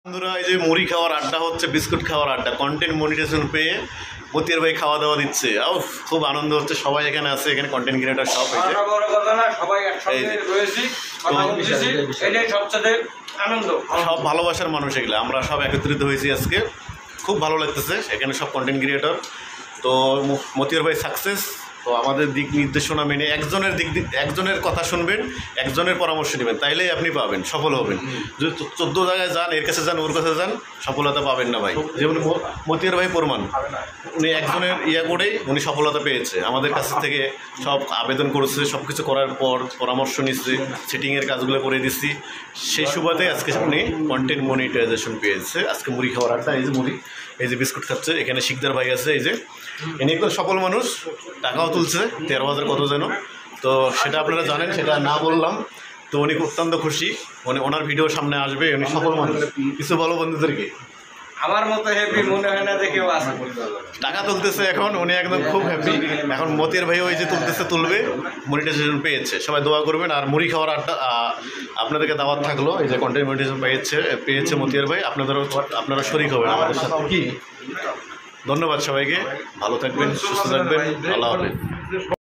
বন্ধুরা, এই যে মুড়ি খাওয়ার আড্ডা হচ্ছে, বিস্কুট খাওয়ার আড্ডা, কন্টেন্ট মনিটাইজেশন পেয়ে মতিয়ার ভাই খাওয়া দাওয়া দিচ্ছে। খুব আনন্দ হচ্ছে, সবাই এখানে আছে, এখানে কন্টেন্ট ক্রিয়েটর সব সব ভালোবাসার মানুষ এগুলো, আমরা সব একত্রিত হয়েছি আজকে, খুব ভালো লাগতেছে। এখানে সব কন্টেন্ট ক্রিয়েটর। তো মতিয়ার ভাই সাকসেস। তো আমাদের দিক নির্দেশনা মেনে একজনের কথা শুনবেন, একজনের পরামর্শ নেবেন, তাইলেই আপনি পাবেন, সফল হবেন। যদি 14 জায়গায় যান, এর কাছে যান, ওর কাছে যান, সফলতা পাবেন না ভাই। যেমন মতিয়ার ভাই প্রমাণ, উনি একজনের করেই উনি সফলতা পেয়েছে। আমাদের কাছ থেকে সব আবেদন করেছে, সব কিছু করার পর পরামর্শ নিচ্ছে, সেটিংয়ের কাজগুলো করে দিচ্ছি। সেই সুবাদে আজকে উনি কন্টেন্ট মনিটাইজেশন পেয়েছে। আজকে মুড়ি খাওয়ার আড্ডা, এই যে মুড়ি, এই যে বিস্কুট খাচ্ছে, এখানে শিকদার ভাই আছে, এই যে ইনি একদম সফল মানুষ, টাকাও তুলছে 13,000 কত যেন। তো সেটা আপনারা জানেন, সেটা না বললাম। তো উনি অত্যন্ত খুশি, মানে ওনার ভিডিও সামনে আসবে, উনি সফল মানুষ। কিছু বলো বন্ধুদেরকে। আমার মতো হ্যাপি মনে হয় না যে কেউ আছে। টাকা তুলতেছে এখন, উনি একদম খুব হ্যাপি। এখন মতিয়ার ভাইও এই যে তুলবে, মনিটাইজেশন পেয়েছে। সবাই দোয়া করবেন। আর মুড়ি খাওয়ার আড্ডা আপনাদেরকে দাওয়াত থাকলো, এই যে কন্টেন্ট মনিটাইজেশন পেয়েছে মতিয়ার ভাই, আপনারা শরীক হবেন আমাদের সাথে। কি ধন্যবাদ সবাইকে, ভালো থাকবেন, সুস্থ থাকবেন, আল্লাহ হাফেজ।